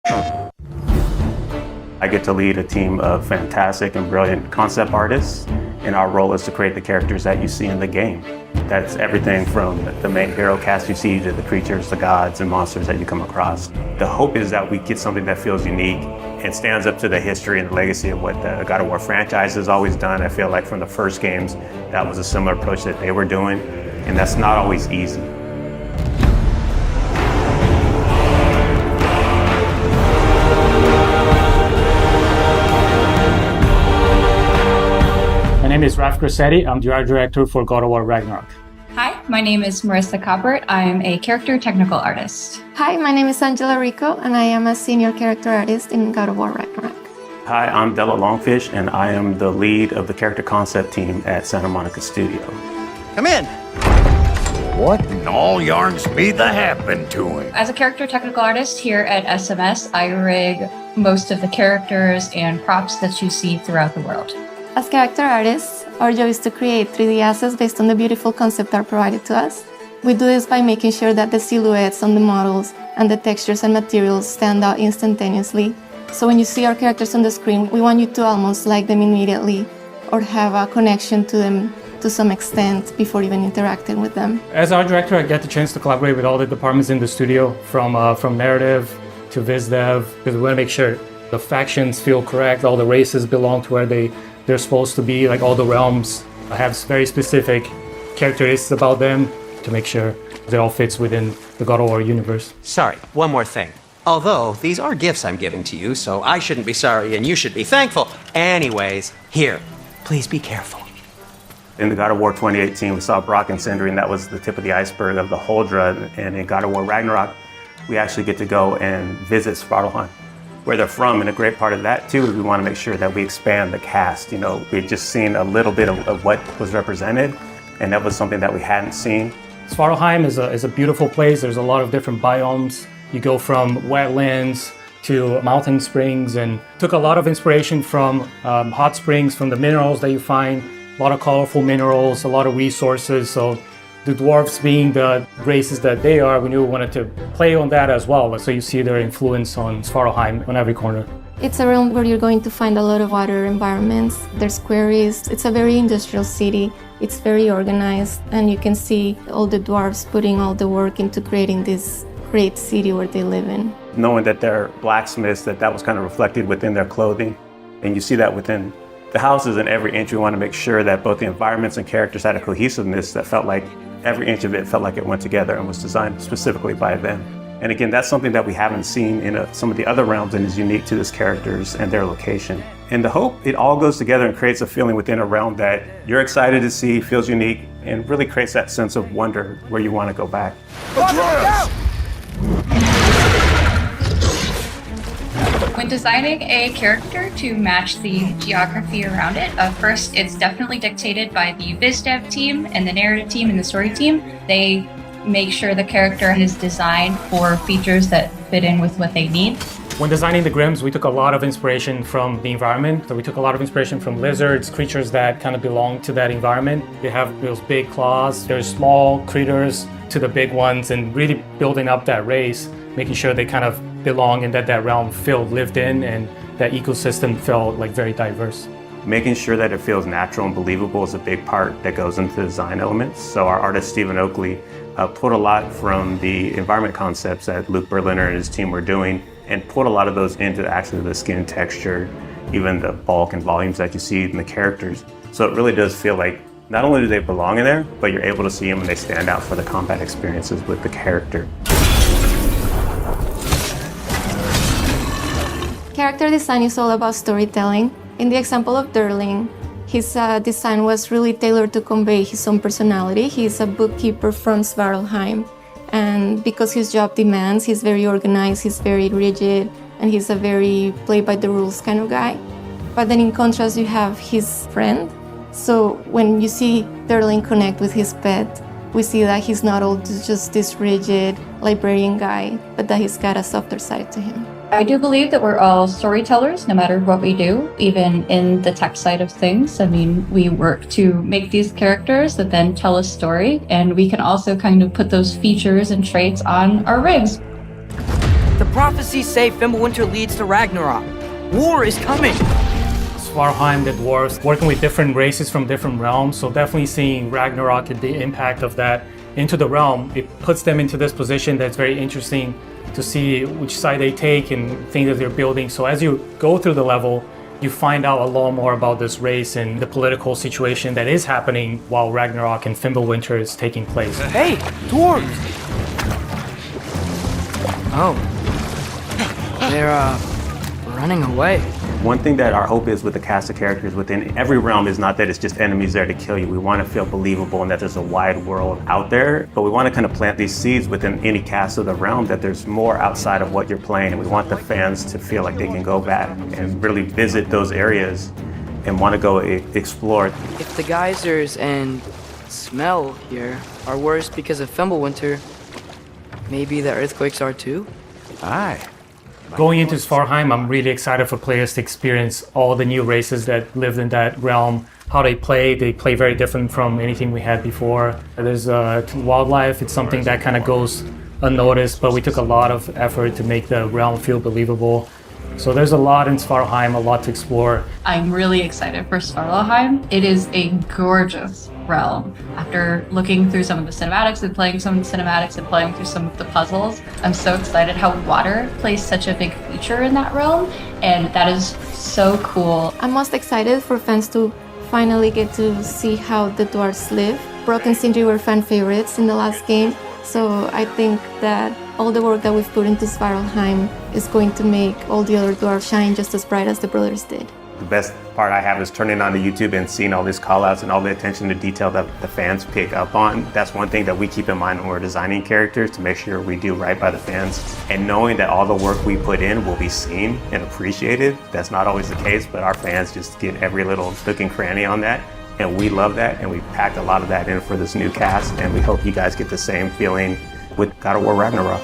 I get to lead a team of fantastic and brilliant concept artists, and our role is to create the characters that you see in the game. That's everything from the main hero cast you see to the creatures, the gods, and monsters that you come across. The hope is that we get something that feels unique and stands up to the history and the legacy of what the God of War franchise has always done. I feel like from the first games, that was a similar approach that they were doing, and that's not always easy. My name is Raf Grassetti. I'm the art director for God of War Ragnarok. Hi, my name is Marissa Coppert. I'm a character technical artist. Hi, my name is Angela Rico, and I am a senior character artist in God of War Ragnarok. Hi, I'm Della Longfish, and I am the lead of the character concept team at Santa Monica Studio. Come in. What in all yarns be the happened to him? As a character technical artist here at SMS, I rig most of the characters and props that you see throughout the world. As character artists, our job is to create 3D assets based on the beautiful concept art provided to us. We do this by making sure that the silhouettes on the models and the textures and materials stand out instantaneously. So when you see our characters on the screen, we want you to almost like them immediately or have a connection to them to some extent before even interacting with them. As art director, I get the chance to collaborate with all the departments in the studio, from narrative to viz dev, because we want to make sure the factions feel correct, all the races belong to where they're supposed to be, like all the realms have very specific characteristics about them to make sure they all fits within the God of War universe. Sorry, one more thing. Although these are gifts I'm giving to you, so I shouldn't be sorry and you should be thankful. Anyways, here, please be careful. In the God of War 2018, we saw Brock and Sindri, and that was the tip of the iceberg of the Huldra. And in God of War Ragnarok, we actually get to go and visit Svartalfheim, where they're from. And a great part of that too is we want to make sure that we expand the cast. You know, we've just seen a little bit of what was represented, and that was something that we hadn't seen. Svartalfheim is a beautiful place. There's a lot of different biomes. You go from wetlands to mountain springs, and took a lot of inspiration from hot springs, from the minerals that you find, a lot of colorful minerals, a lot of resources. So the dwarves being the races that they are, we knew we wanted to play on that as well. So you see their influence on Svartalfheim on every corner. It's a realm where you're going to find a lot of water environments. There's quarries. It's a very industrial city. It's very organized, and you can see all the dwarves putting all the work into creating this great city where they live in. Knowing that they're blacksmiths, that was kind of reflected within their clothing. And you see that within the houses in every inch. We want to make sure that both the environments and characters had a cohesiveness that felt like every inch of it felt like it went together and was designed specifically by them. And again, that's something that we haven't seen in some of the other realms and is unique to these characters and their location. And the hope, it all goes together and creates a feeling within a realm that you're excited to see, feels unique, and really creates that sense of wonder where you want to go back. When designing a character to match the geography around it, first it's definitely dictated by the viz dev team and the narrative team and the story team. They make sure the character is designed for features that fit in with what they need. When designing the Grims, we took a lot of inspiration from the environment. So we took a lot of inspiration from lizards, creatures that kind of belong to that environment. They have those big claws. There's small critters to the big ones, and really building up that race, making sure they kind of belong and that realm felt lived in and that ecosystem felt like very diverse. Making sure that it feels natural and believable is a big part that goes into the design elements. So our artist, Stephen Oakley, pulled a lot from the environment concepts that Luke Berliner and his team were doing and put a lot of those into actually the skin texture, even the bulk and volumes that you see in the characters. So it really does feel like not only do they belong in there, but you're able to see them and they stand out for the combat experiences with the character. Character design is all about storytelling. In the example of Durling, his design was really tailored to convey his own personality. He's a bookkeeper from Svartalfheim, and because his job demands, he's very organized, he's very rigid, and he's a very play-by-the-rules kind of guy. But then in contrast, you have his friend. So when you see Durling connect with his pet, we see that he's not all just this rigid librarian guy, but that he's got a softer side to him. I do believe that we're all storytellers, no matter what we do, even in the tech side of things. I mean, we work to make these characters that then tell a story, and we can also kind of put those features and traits on our rigs. The prophecies say Fimbulwinter leads to Ragnarok. War is coming. Svartalfheim, the dwarves, working with different races from different realms, so definitely seeing Ragnarok and the impact of that into the realm, it puts them into this position that's very interesting to see which side they take and things that they're building. So as you go through the level, you find out a lot more about this race and the political situation that is happening while Ragnarok and Fimbulwinter is taking place. Hey, dwarves! Oh. They're, running away. One thing that our hope is with the cast of characters within every realm is not that it's just enemies there to kill you. We want to feel believable and that there's a wide world out there, but we want to kind of plant these seeds within any cast of the realm that there's more outside of what you're playing. And we want the fans to feel like they can go back and really visit those areas and want to go explore. If the geysers and smell here are worse because of Fimbulwinter, maybe the earthquakes are too? Aye. Going into Svartalfheim, I'm really excited for players to experience all the new races that lived in that realm, how they play. They play very different from anything we had before. There's wildlife, it's something that kind of goes unnoticed, but we took a lot of effort to make the realm feel believable. So there's a lot in Svartalfheim, a lot to explore. I'm really excited for Svartalfheim. It is a gorgeous realm. After looking through some of the cinematics and playing some of the cinematics and playing through some of the puzzles, I'm so excited how water plays such a big feature in that realm, and that is so cool. I'm most excited for fans to finally get to see how the dwarves live. Brock and Sindri were fan favorites in the last game, so I think that all the work that we've put into Svartalfheim is going to make all the other dwarves shine just as bright as the brothers did. The best part I have is turning on to YouTube and seeing all these call-outs and all the attention to detail that the fans pick up on. That's one thing that we keep in mind when we're designing characters, to make sure we do right by the fans. And knowing that all the work we put in will be seen and appreciated, that's not always the case, but our fans just get every little nook and cranny on that. And we love that, and we packed a lot of that in for this new cast, and we hope you guys get the same feeling with God of War Ragnarok.